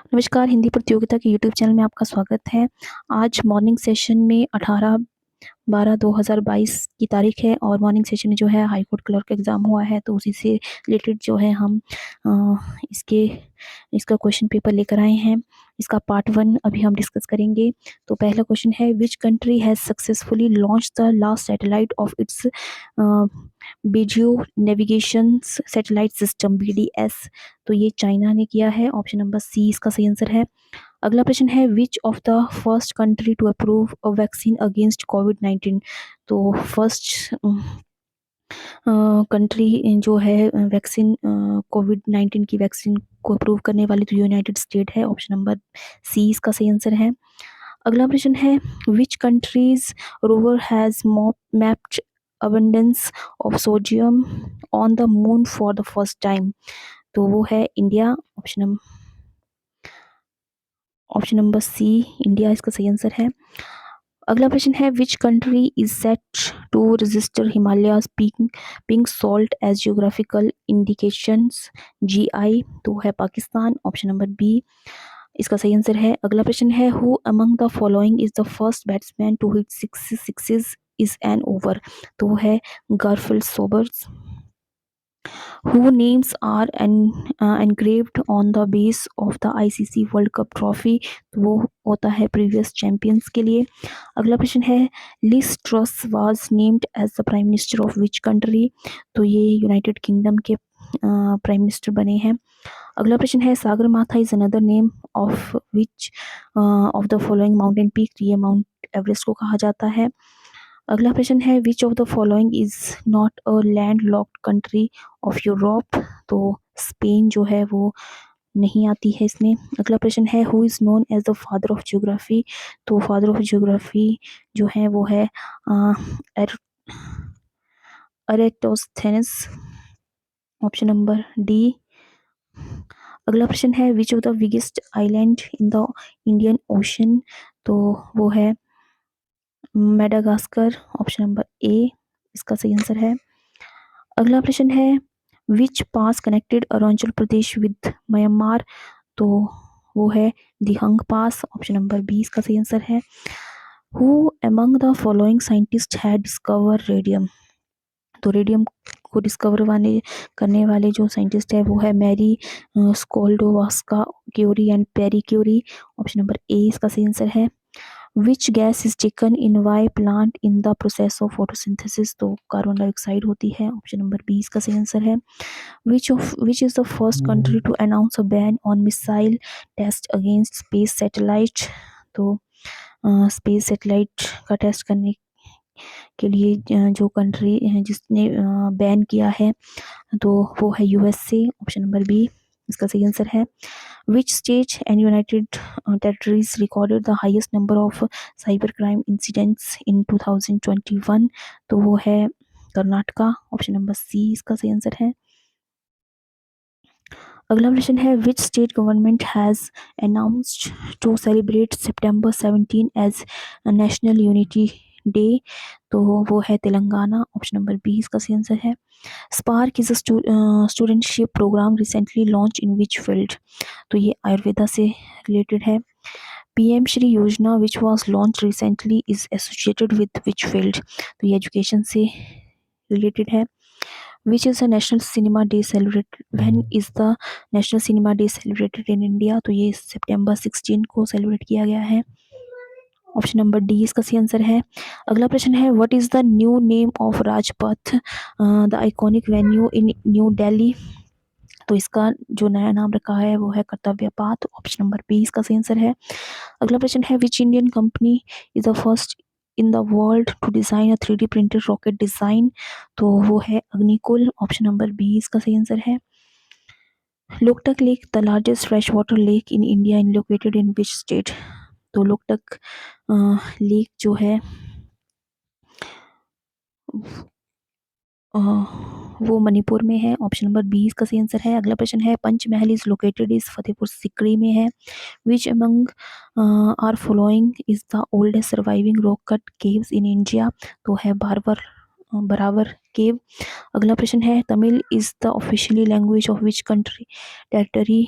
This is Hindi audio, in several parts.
नमस्कार, हिंदी प्रतियोगिता के यूट्यूब चैनल में आपका स्वागत है। आज मॉर्निंग सेशन में 18/12/2022 की तारीख है और मॉर्निंग सेशन में जो है हाई कोर्ट क्लर्क का एग्ज़ाम हुआ है, तो उसी से रिलेटेड जो है हम अ, इसका क्वेश्चन पेपर लेकर आए हैं। इसका पार्ट 1 अभी हम डिस्कस करेंगे। तो पहला क्वेश्चन है, which country has successfully launched the last satellite of its BeiDou navigation satellite system BDS? तो ये चाइना ने किया है। ऑप्शन नंबर सी इसका सही आंसर है। अगला प्रश्न है, which of the first country to approve a vaccine against कोविड-19? तो फर्स्ट कंट्री जो है वैक्सीन कोविड-19 की वैक्सीन को अप्रूव करने वाली तो यूनाइटेड स्टेट है। ऑप्शन नंबर सी इसका सही आंसर है। अगला प्रश्न है, which countries rover has mapped abundance of sodium on the moon for the first time? तो वो है India. Option number C India इसका सही आंसर है। अगला प्रश्न है, which country is set to register Himalayas pink salt as geographical indications GI? तो है पाकिस्तान। ऑप्शन नंबर बी इसका सही आंसर है। अगला प्रश्न है, who among the following is the first batsman to hit 6 sixes is an over? तो है Garfield Sobers. Who names are engraved on the base of the ICC world cup trophy? तो वो होता है प्रीवियस चैंपियंस के लिए। अगला प्रश्न है, Liz Truss was named as the prime minister of which country? तो ये यूनाइटेड किंगडम के प्राइम मिनिस्टर बने हैं। अगला प्रश्न है, Sagarmatha is another name of which of the following mountain peak? ये माउंट एवरेस्ट को कहा जाता है। अगला प्रश्न है, which of the following is not a land locked country of Europe? तो स्पेन जो है वो नहीं आती है इसमें। अगला प्रश्न है, who is known as the father of geography? तो फादर ऑफ ज्योग्राफी जो है वो है एरेटोस्थेनेस। Option number D. अगला प्रश्न है, which of the biggest island in the Indian ocean? तो वो है मेडागास्कर। ऑप्शन नंबर ए इसका सही आंसर है। अगला प्रश्न है, which pass connected Arunachal Pradesh with Myanmar? तो वो है Dihang pass. Option number B इसका सही आंसर है। Who among the following scientist had discover radium? तो रेडियम को डिस्कवर करने वाले जो साइंटिस्ट है वो है Marie Sklodowska Curie and Pierre Curie. Option number A इसका सही आंसर है। Which gas is taken in by plant in the process of photosynthesis? तो कार्बन डाइऑक्साइड होती है। ऑप्शन नंबर बी इसका सही आंसर है। Which is the first country to announce a ban on missile test against space satellite? तो स्पेस सैटेलाइट का टेस्ट करने के लिए जो कंट्री जिसने बैन किया है तो वो है USA। ऑप्शन नंबर बी इसका सही आंसर है। Which state and United territories recorded the highest number of cyber crime incidents इन 2021? तो वो है कर्नाटका। ऑप्शन नंबर सी इसका सही आंसर है। अगला प्रश्न है, which state government has announced to celebrate September 17 as national unity day? तो वो है तेलंगाना। ऑप्शन नंबर बी इसका सही आंसर है। Spark is a studentship program recently launch in which field? तो ये आयुर्वेदा से रिलेटेड है। PM श्री योजना which was launch recently is associated with which field? तो ये एजुकेशन से रिलेटेड है। Which is a national cinema day celebrated? When is the national cinema day celebrated in India? तो ये September 16 को सेलिब्रेट किया गया है। ऑप्शन नंबर डी इसका सही आंसर है। अगला प्रश्न है, what is the new name of Rajpath the iconic venue in new Delhi? तो इसका जो नया नाम रखा है वो है कर्तव्य पाथ। ऑप्शन नंबर बी इसका सही आंसर है। अगला प्रश्न है, which Indian company is the first in the world to design a 3D printed rocket design? तो वो है अग्निकुल। ऑप्शन नंबर बी इसका सही आंसर है। Loktak lake the largest fresh water lake in India in located in which state? तो लोकटक लेक जो है वो मणिपुर में है। ऑप्शन नंबर बी इसका सही आंसर है। अगला प्रश्न है, Panchmahal is located is Fatehpur Sikri में है। Which among are following is the oldest surviving rock cut caves in India? तो है बराबर केव। अगला प्रश्न है, Tamil is the officially language of which country territory?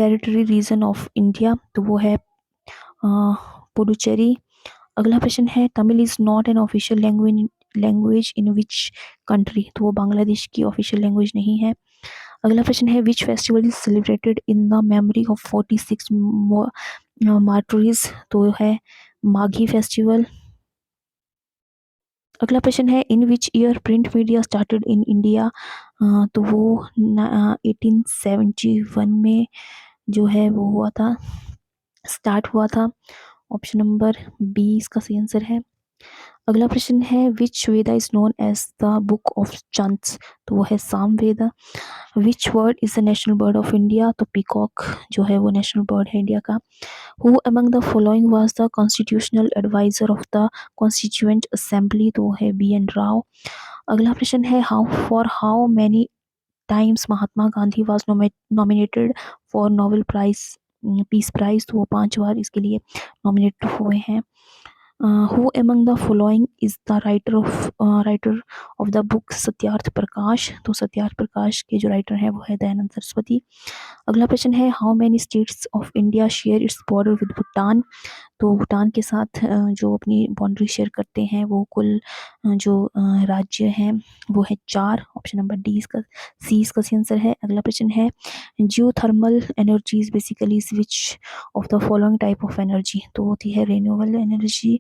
Territory region of India, तो वो है पुडुचेरी। अगला प्रश्न है Tamil is not an official language in which country, तो वो बांग्लादेश की ऑफिशियल लैंग्वेज नहीं है। अगला प्रश्न है which festival is celebrated in the memory of 46 martyrs, तो है माघी फेस्टिवल। अगला प्रश्न है in which year print media started in India, तो वो 1871 में जो है वो हुआ था, स्टार्ट हुआ था। ऑप्शन नंबर बी इसका सही आंसर है। अगला प्रश्न है which Veda is known as the book of chants, तो वो है Sama Veda. Which bird is the national bird of India, तो पीकॉक जो है वो नेशनल बर्ड है इंडिया का। Who among the following was the constitutional adviser of the constituent assembly, तो वो है बी एन राव। अगला प्रश्न है how many times Mahatma Gandhi was nominated for Nobel prize peace prize, तो वो 5 बार इसके लिए नॉमिनेट हुए हैं। Who among the following is the writer of the book Satyarth Prakash, तो सत्यार्थ प्रकाश के जो राइटर हैं वो है दयानंद सरस्वती। अगला प्रश्न है how many states of India share its border with Bhutan, तो भूटान के साथ जो अपनी बाउंड्री शेयर करते हैं वो कुल जो राज्य हैं वो है 4। ऑप्शन नंबर डी इसका सही आंसर है। अगला प्रश्न है geothermal energy is basically which of the following type of energy, तो होती है रिन्यूएबल एनर्जी।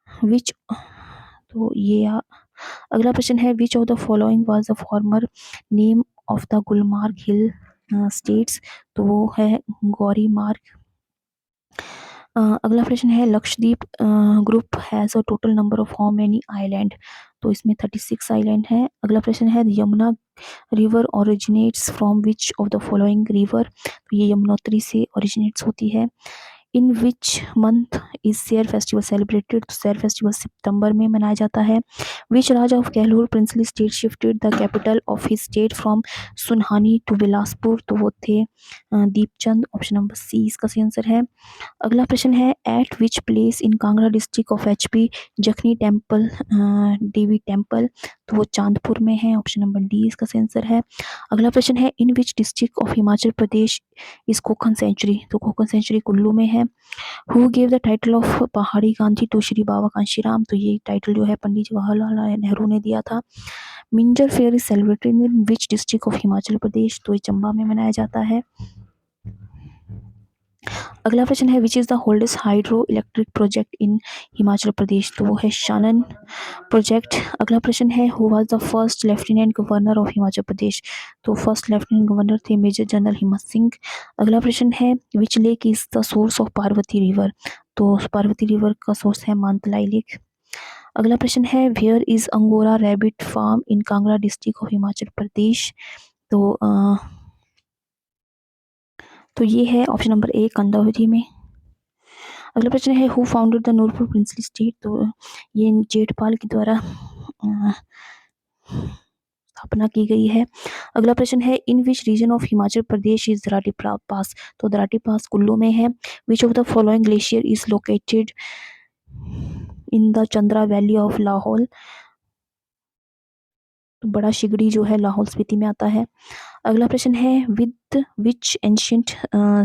विच तो ये अगला प्रश्न है which of the following was the former name of the Gulmarg hill states, तो वो है गौरी मार्ग। अगला प्रश्न है Lakshadweep group has a total number of how many island, तो इसमें 36 आइलैंड है। अगला प्रश्न है Yamuna river originates from which of the following river, तो ये यमुनोत्री से ओरिजिनेट्स होती है। In which month is Sair festival celebrated, तो शेयर फेस्टिवल सितंबर में मनाया जाता है। Which raja of Kahlur princely state shifted the capital of his state from Sunhani to Bilaspur, तो वो थे दीपचंद। ऑप्शन नंबर सी इसका सही आंसर है। अगला प्रश्न है eight which place in Kangra district of HP जखनी टेम्पल देवी टेम्पल, तो वो चांदपुर में है। ऑप्शन नंबर डी इसका सही आंसर है। अगला प्रश्न है in which district of Himachal प्रदेश इस कोकन सेंचुरी, तो कोकन सेंचुरी कुल्लू में है। Who gave the title of पहाड़ी गांधी टू श्री बाबा कांशीराम, तो ये टाइटल जो है पंडित जवाहरलाल नेहरू ने दिया था। Minjar fair is celebrated in which district of Himachal Pradesh, तो ये चंबा में मनाया जाता है। अगला प्रश्न है which is the oldest hydro electric project in Himachal Pradesh, तो वो है शानन प्रोजेक्ट। अगला प्रश्न है who was the first lieutenant governor of Himachal Pradesh, तो फर्स्ट लेफ्टिनेंट गवर्नर थे मेजर जनरल हिम्मत सिंह। अगला प्रश्न है which lake is the source of Parvati river, तो पार्वती रिवर का सोर्स है मानतलाई लेक। अगला प्रश्न है where is angora rabbit farm in Kangra district of Himachal Pradesh, तो ये है ऑप्शन नंबर ए कंदावती में। अगला प्रश्न है who founded the Nurpur princely state, तो ये जेठपाल के द्वारा स्थापना की गई है। अगला प्रश्न है in which region of Himachal Pradesh is Darati pass, तो दराटी पास कुल्लू में है। Which of the following glacier is located in the Chandra valley of Lahaul, तो बड़ा शिगड़ी जो है लाहौल स्पीति में आता है। अगला प्रश्न है with which ancient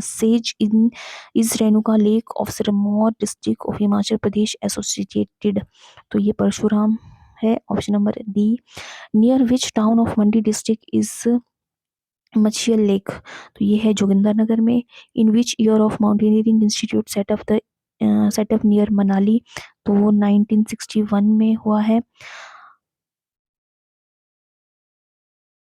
sage in is Renuka lake of Sirmaur district of Himachal Pradesh associated, तो ये परशुराम है। Option number D. Near which town of Mandi district is Machhial lake, तो ये है जोगिंदरनगर में। In which year of mountaineering institute setup near Manali, तो वो 1961 में हुआ है।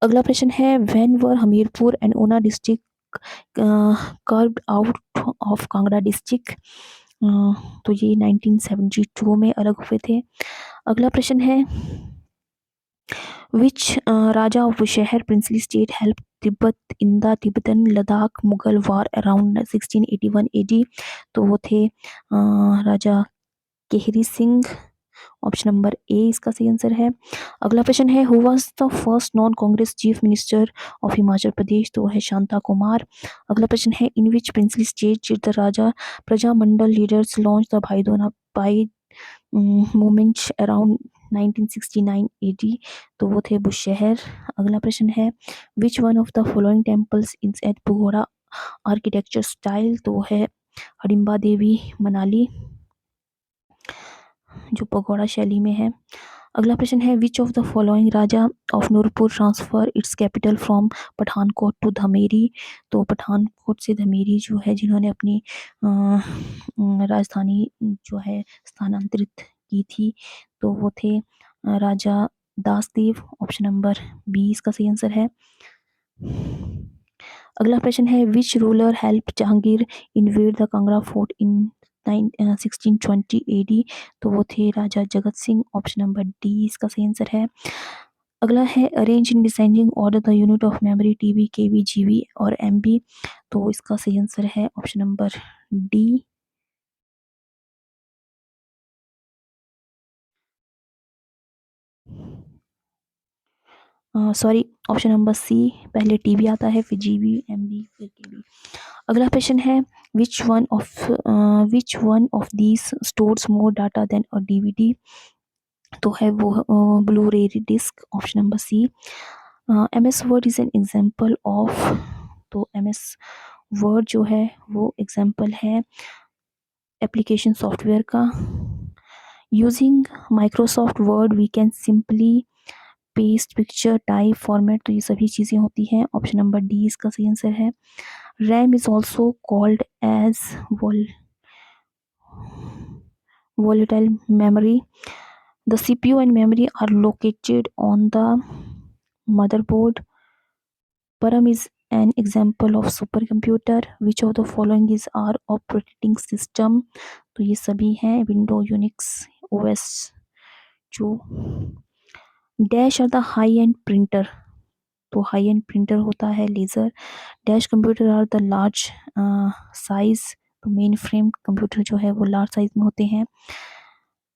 अगला प्रश्न है when were Hamirpur and Una district carved out of Kangra district, तो ये 1972 में अलग हुए थे। अगला प्रश्न है which raja of Bushahr princely state help Tibet in the Tibetan Ladakh Mughal war around 1681 AD, तो वो थे Raja Kehri Singh. Option number A इसका सही आंसर है। अगला प्रश्न है who was the first non Congress chief minister of Himachal Pradesh, तो है शांता कुमार। अगला प्रश्न है in which princely state the raja Prajamandal leaders launch the Bhai movement around 1969 AD, तो वो थे बुशहर। अगला प्रश्न है which one of the following temples is at architecture style तो वो है हडिम्बा देवी मनाली, जो पगोड़ा शैली में है। अगला प्रश्न है which of the following raja of Nurpur transfer its capital from Pathankot to Dhameri. तो पठानकोट से धमेरी जो है जिन्होंने अपनी राजधानी जो है स्थानांतरित की थी तो वो थे राजा दासदेव। ऑप्शन नंबर 20 का सही आंसर है। अगला प्रश्न है which ruler help Jahangir invade the Kangra fort in 1620 AD. तो वो थे राजा Jagat Singh. Option number D इसका सही आंसर है। अगला है arrange in descending order the unit of memory TB KB GB और एमबी। तो इसका सही आंसर है option number D. Sorry, option number C, पहले टीबी आता है फिर जीबी एमबी फिर केबी। अगला प्रश्न है which one of these stores more data than a DVD. तो है वो blu ray disc. Option number C. M S Word is an example of. तो एम एस वर्ड जो है वो एग्जाम्पल है एप्लीकेशन सॉफ्टवेयर का। Using Microsoft Word we can simply paste picture type format. तो ये सभी चीज़ें होती हैं। ऑप्शन नंबर डी इसका सही आंसर है। RAM is also called as volatile memory. The CPU and memory are located on the motherboard. Param is an example of supercomputer. Which of the following is our operating system? तो ये सभी हैं विंडो यूनिक्स ओएस जो। Dash are the high end printer. तो हाई एंड प्रिंटर होता है laser. Dash computer are the large size. तो मेन फ्रेम कंप्यूटर जो है वो लार्ज साइज में होते हैं।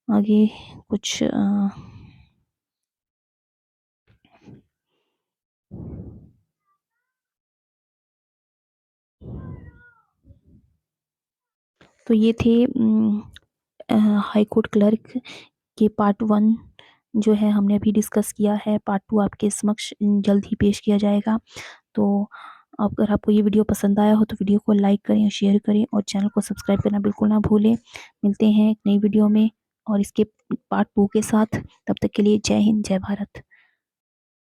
आगे कुछ तो ये थे हाई कोर्ट क्लर्क के पार्ट 1 जो है हमने अभी डिस्कस किया है। पार्ट 2 आपके समक्ष जल्द ही पेश किया जाएगा। तो अगर आपको ये वीडियो पसंद आया हो तो वीडियो को लाइक करें, शेयर करें और चैनल को सब्सक्राइब करना बिल्कुल ना भूलें। मिलते हैं एक नई वीडियो में और इसके पार्ट 2 के साथ। तब तक के लिए जय हिंद, जय भारत।